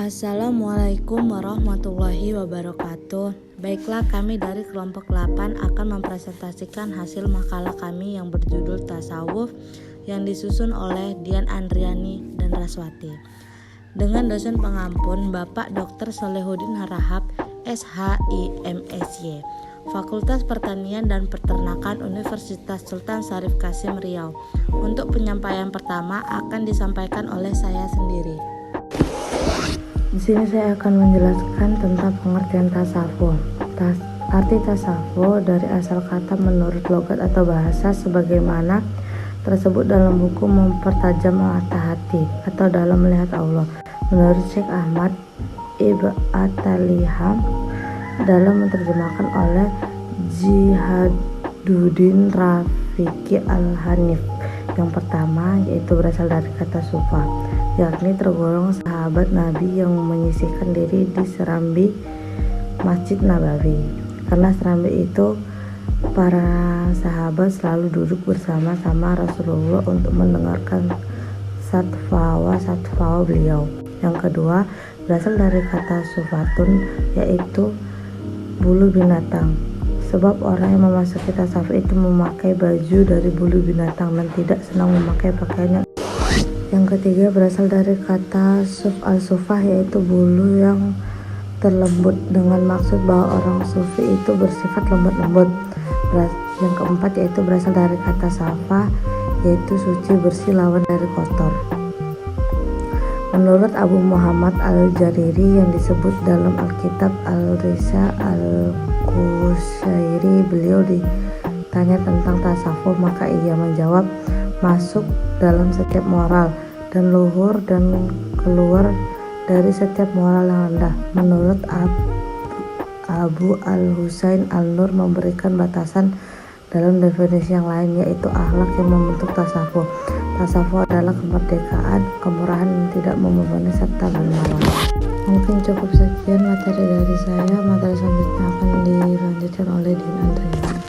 Assalamualaikum warahmatullahi wabarakatuh. Baiklah, kami dari kelompok 8 akan mempresentasikan hasil makalah kami yang berjudul Tasawuf yang disusun oleh Dian Andriani dan Raswati dengan dosen pengampun Bapak Dr. Solehudin Harahap, SHIMSY, Fakultas Pertanian dan Peternakan Universitas Sultan Syarif Kasim Riau. Untuk penyampaian pertama akan disampaikan oleh saya sendiri. Di sini saya akan menjelaskan tentang pengertian tasawuf. Arti tasawuf dari asal kata menurut logat atau bahasa sebagaimana tersebut dalam buku Mempertajam Mata Hati atau dalam melihat Allah. Menurut Syekh Ahmad Ibn Ataliham dalam menerjemahkan oleh Jihaduddin Rafiki Al-Hanif. Yang pertama yaitu berasal dari kata sufa, yakni tergolong sahabat Nabi yang menyisihkan diri di serambi Masjid Nabawi. Karena serambi itu para sahabat selalu duduk bersama-sama Rasulullah untuk mendengarkan satwa beliau. Yang kedua berasal dari kata sufatun, yaitu bulu binatang. Sebab orang yang memasuki tasawuf itu memakai baju dari bulu binatang dan tidak senang memakai pakaian. Yang ketiga berasal dari kata al-sufah, yaitu bulu yang terlembut, dengan maksud bahwa orang sufi itu bersifat lembut. Yang keempat yaitu berasal dari kata safa, yaitu suci, bersih, lawan dari kotor. Menurut Abu Muhammad Al-Jariri yang disebut dalam Alkitab Al-Risa Al-Qushairi, beliau ditanya tentang tasawuf, maka ia menjawab, masuk dalam setiap moral dan luhur dan keluar dari setiap moral yang rendah. Menurut Abu Al-Husain Al-Nur memberikan batasan dalam definisi yang lain, yaitu akhlak yang membentuk tasawuf. Tasawuf adalah kemerdekaan, kemurahan yang tidak membebani serta dermawan. Mungkin cukup sekian materi dari saya. Materi selanjutnya akan dilanjutkan oleh Dian Andriani.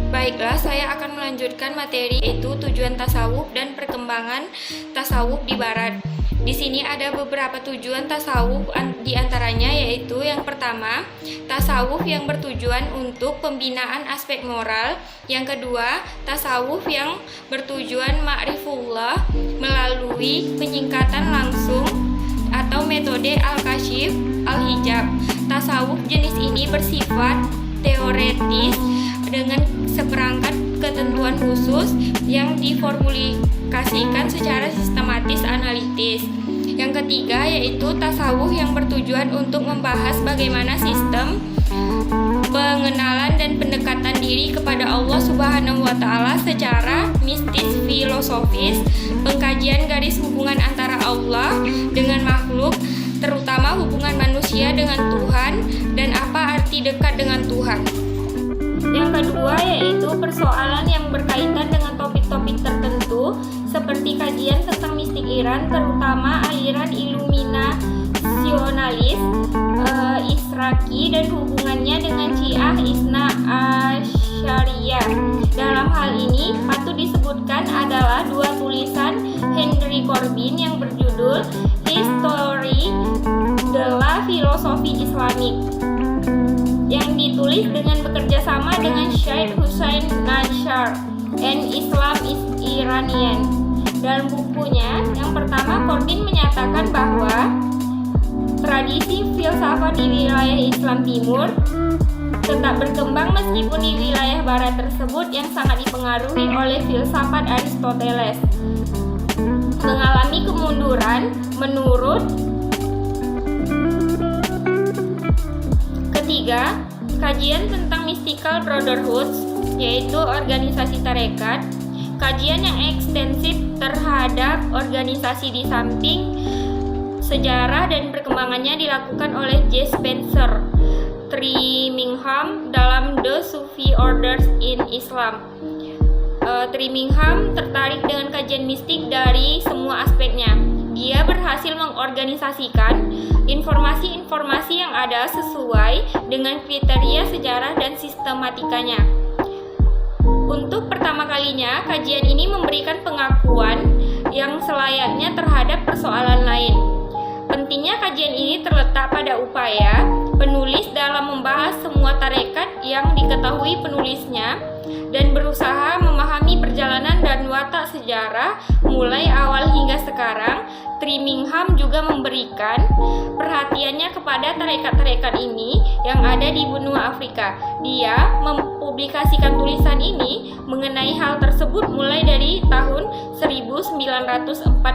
Baiklah, saya akan melanjutkan materi yaitu tujuan tasawuf dan perkembangan tasawuf di barat. Di sini ada beberapa tujuan tasawuf, di antaranya yaitu yang pertama, tasawuf yang bertujuan untuk pembinaan aspek moral. Yang kedua, tasawuf yang bertujuan ma'rifullah melalui penyingkatan langsung atau metode al-kasyif al-hijab. Tasawuf jenis ini bersifat teoretis dengan seperangkat ketentuan khusus yang diformulikasikan secara sistematis analitis. Yang ketiga yaitu tasawuf yang bertujuan untuk membahas bagaimana sistem pengenalan dan pendekatan diri kepada Allah Subhanahu wa Ta'ala secara mistis filosofis, pengkajian garis hubungan antara Allah dengan makhluk, terutama hubungan manusia dengan Tuhan dan apa arti dekat dengan Tuhan. Yang kedua yaitu persoalan yang berkaitan dengan topik-topik tertentu seperti kajian tentang mistik Iran, terutama aliran Iluminasionalis, Israqi dan hubungannya dengan Syiah Isna Asyariyah. Dalam hal ini patut disebutkan adalah dua tulisan Henry Corbin yang berjudul History de la Philosophie Islamique yang ditulis dengan bekerja sama dengan Syed Hussein Nashar and Islam is Iranian. Dalam bukunya yang pertama, Corbin menyatakan bahwa tradisi filsafat di wilayah Islam Timur tetap berkembang meskipun di wilayah Barat tersebut yang sangat dipengaruhi oleh filsafat Aristoteles mengalami kemunduran. Menurut ketiga, kajian tentang mystical brotherhoods, yaitu organisasi tarekat. Kajian yang ekstensif terhadap organisasi di samping sejarah dan perkembangannya dilakukan oleh J. Spencer Trimingham dalam The Sufi Orders in Islam. Trimingham tertarik dengan kajian mistik dari semua aspeknya. Dia berhasil mengorganisasikan informasi-informasi yang ada sesuai dengan kriteria sejarah dan sistematikanya. Untuk pertama kalinya, kajian ini memberikan pengakuan yang selayaknya terhadap persoalan lain. Pentingnya kajian ini terletak pada upaya penulis dalam membahas semua tarekat yang diketahui penulisnya dan berusaha memahami perjalanan dan watak sejarah mulai awal hingga sekarang. Trimingham juga memberikan perhatiannya kepada tarekat-tarekat ini yang ada di benua Afrika. Dia mempublikasikan tulisan ini mengenai hal tersebut mulai dari tahun 1949.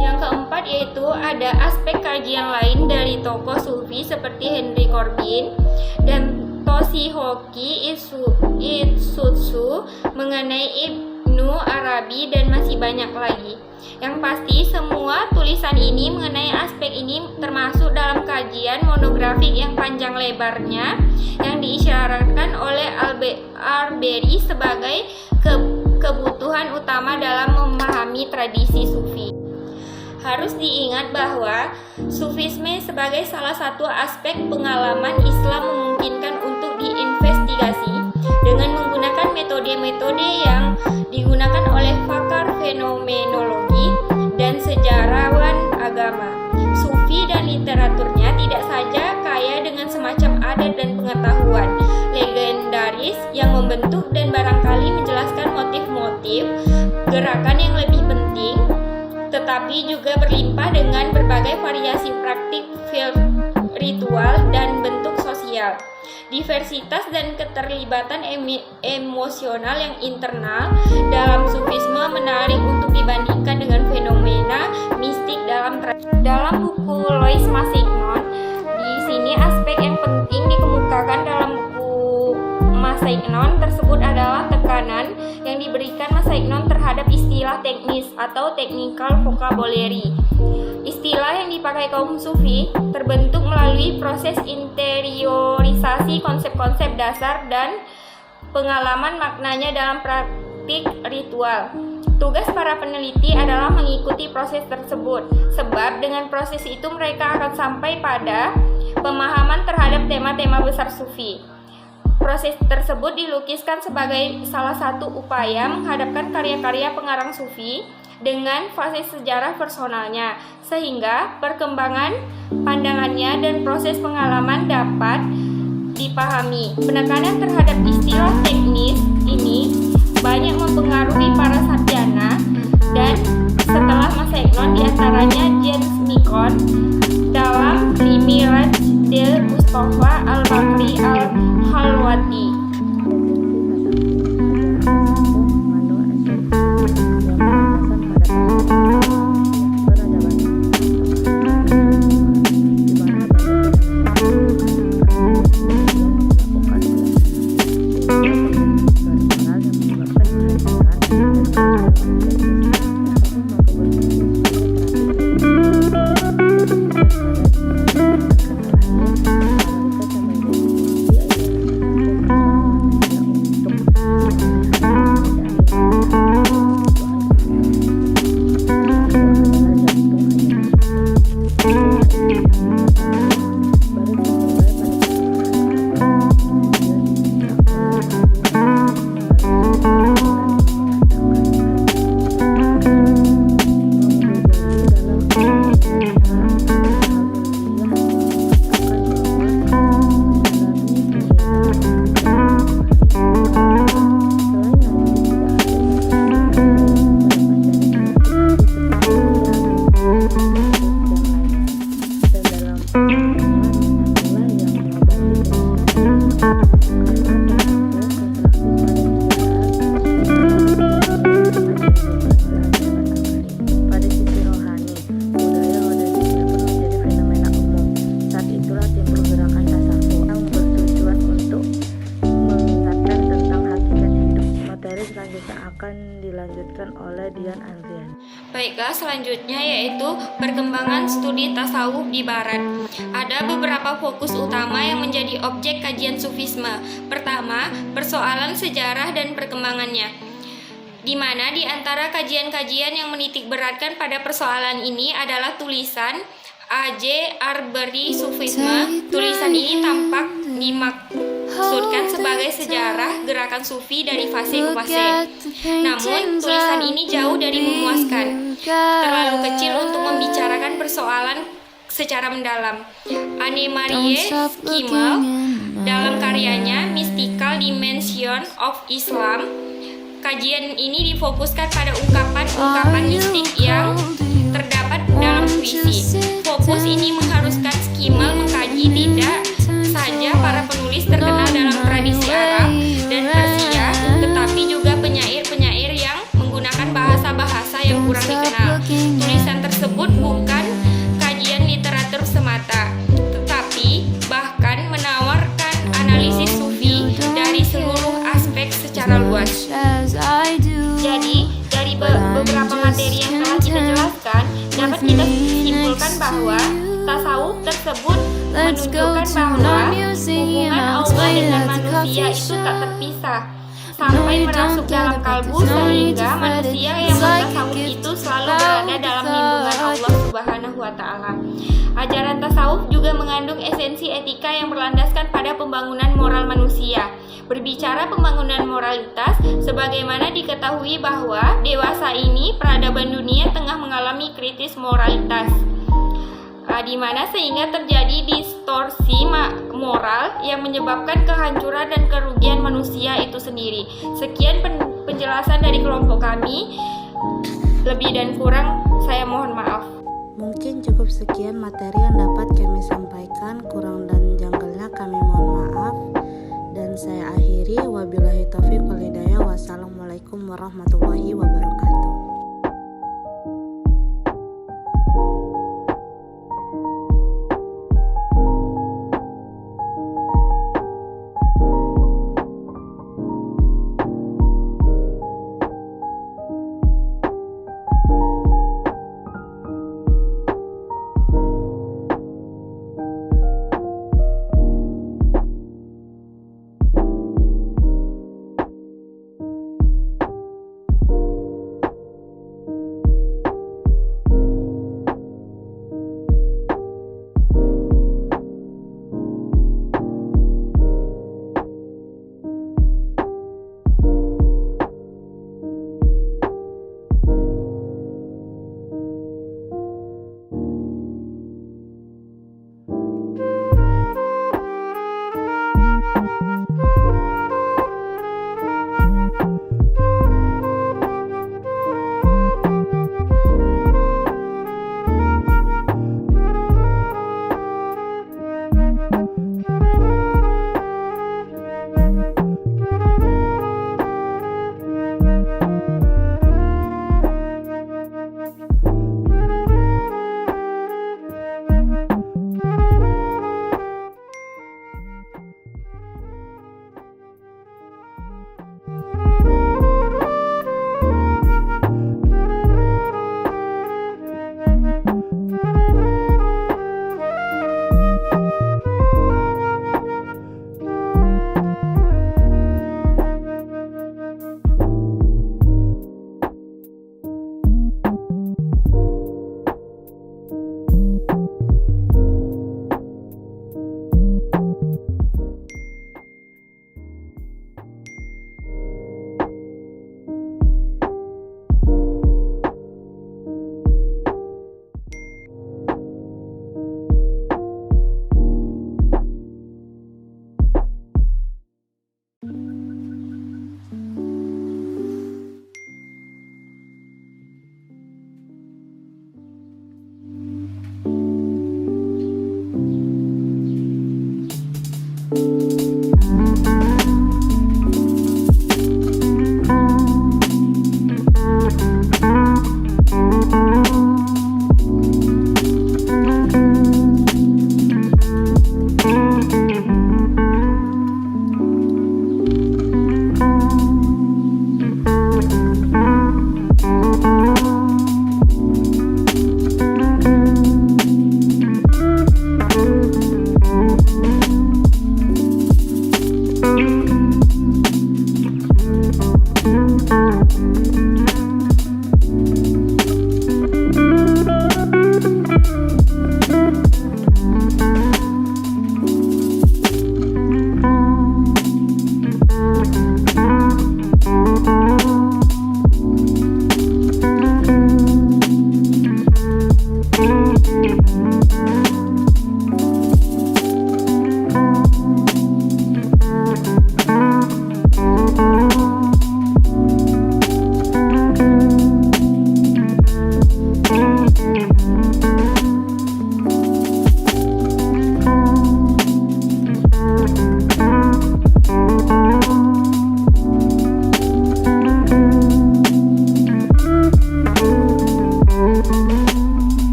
Yang keempat yaitu ada aspek kajian lain dari tokoh sufi seperti Henry Corbin dan Toshihoko Itsutsu mengenai Ibnu Arabi dan masih banyak lagi. Yang pasti semua tulisan ini mengenai aspek ini termasuk dalam kajian monografik yang panjang lebarnya yang diisyaratkan oleh Arbery sebagai kebutuhan utama dalam memahami tradisi sufi. Harus diingat bahwa sufisme sebagai salah satu aspek pengalaman Islam memungkinkan untuk diinvestigasi dengan menggunakan metode-metode yang digunakan oleh pakar fenomenologi dan sejarawan agama. Sufi dan literaturnya tidak saja kaya dengan semacam adat dan pengetahuan legendaris yang membentuk dan barangkali menjelaskan motif-motif gerakan yang lebih penting, tetapi juga berlimpah dengan berbagai variasi praktik ritual dan bentuk sosial. Diversitas dan keterlibatan emosional yang internal dalam sufisme menarik untuk dibandingkan dengan fenomena mistik dalam buku Louis Massignon. Di sini aspek yang penting dikemukakan dalam buku Massignon tersebut adalah tekanan yang diberikan Massignon terhadap istilah teknis atau technical vocabulary. Istilah yang dipakai kaum sufi terbentuk melalui proses interiorisasi konsep-konsep dasar dan pengalaman maknanya dalam praktik ritual. Tugas para peneliti adalah mengikuti proses tersebut, sebab dengan proses itu mereka akan sampai pada pemahaman terhadap tema-tema besar sufi. Proses tersebut dilukiskan sebagai salah satu upaya menghadapkan karya-karya pengarang sufi dengan fase sejarah personalnya, sehingga perkembangan pandangannya dan proses pengalaman dapat dipahami. Penekanan terhadap istilah teknis ini banyak mempengaruhi para sarjana dan setelah Massignon diantaranya James Bacon dalam Limiraj del Mustafa al-Bakri al-Halwati. Baiklah, selanjutnya yaitu perkembangan studi tasawuf di Barat. Ada beberapa fokus utama yang menjadi objek kajian sufisme. Pertama, persoalan sejarah dan perkembangannya, di mana di antara kajian-kajian yang menitik beratkan pada persoalan ini adalah tulisan A.J. Arbery Sufisme. Tulisan ini tampak dimaksudkan sebagai sejarah gerakan sufi dari fase ke fase. Namun, tulisan ini jauh dari memuaskan, terlalu kecil untuk membicarakan persoalan secara mendalam. Anne-Marie Schimmel dalam karyanya Mystical Dimension of Islam, kajian ini difokuskan pada ungkapan-ungkapan mistik yang terdapat dalam puisi. Fokus ini mengharuskan Schimmel mengkaji tidak saja para penulis terkenal dalam tradisi Arab dan Persia, tetapi juga penyair-penyair yang menggunakan bahasa-bahasa yang kurang dikenal. Tulisan tersebut bukan kajian literatur semata, tetapi bahkan menawarkan analisis sufi dari seluruh aspek secara luas. Jadi, dari beberapa materi yang telah kita jelaskan, dapat kita simpulkan bahwa tasawuf tersebut menunjukkan bahwa hubungan Allah dengan manusia itu tak terpisah sampai merasuk dalam kalbu, sehingga manusia yang bertasawuf itu selalu berada dalam lindungan Allah Subhanahu wa Ta'ala. Ajaran tasawuf juga mengandung esensi etika yang berlandaskan pada pembangunan moral manusia. Berbicara pembangunan moralitas, sebagaimana diketahui bahwa dewasa ini peradaban dunia tengah mengalami kritis moralitas, di mana sehingga terjadi distorsi moral yang menyebabkan kehancuran dan kerugian manusia itu sendiri. Sekian penjelasan dari kelompok kami. Lebih dan kurang saya mohon maaf. Mungkin cukup sekian materi yang dapat kami sampaikan. Kurang dan janggalnya kami mohon maaf. Dan saya akhiri, wabillahi taufiq wal hidayah. Wassalamualaikum warahmatullahi wabarakatuh.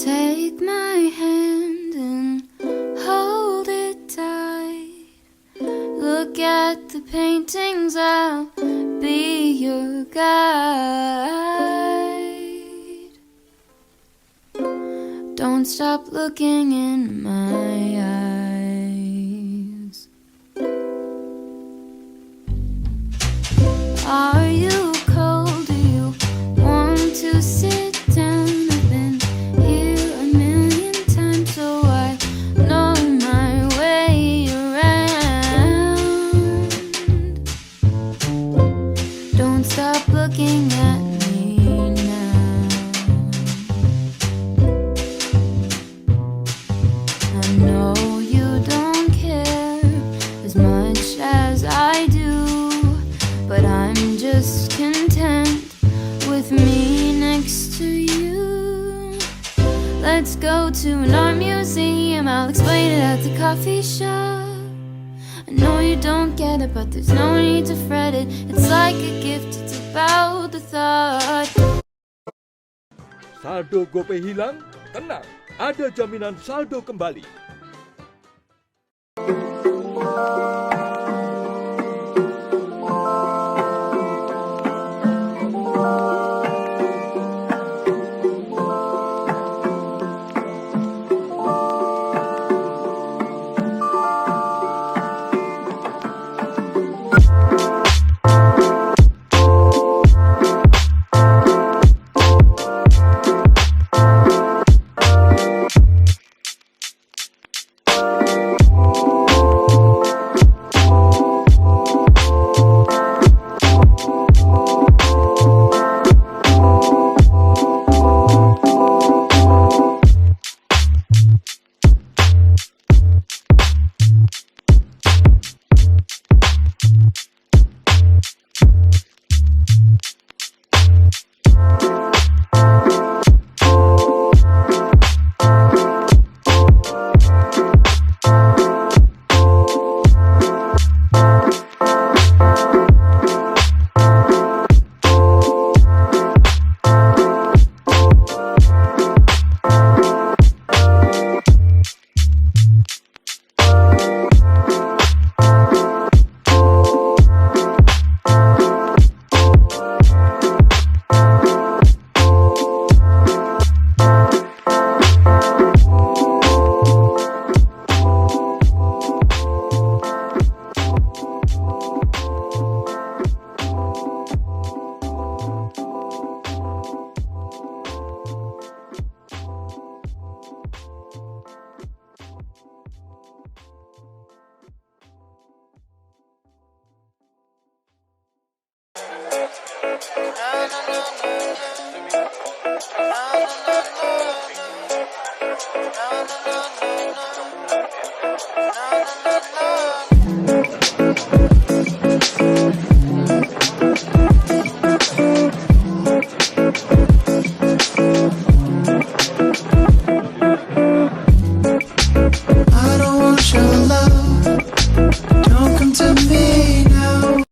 Take my hand and hold it tight. Look at the paintings, I'll be your guide. Don't stop looking in my eyes. Are you cold? Do you want to sit down? I've been here a million times, so I know my way around. Don't stop looking at me now. I know you don't care as much as I do, but I'm just content with me next to you. Let's go to an art museum, I'll explain it at the coffee shop. I know you don't get it, but there's no need to fret it. It's like a gift, it's about the thought. Saldo GoPay hilang? Tenang, ada jaminan saldo kembali. Na, na, na, na, na. Na, na, na, na.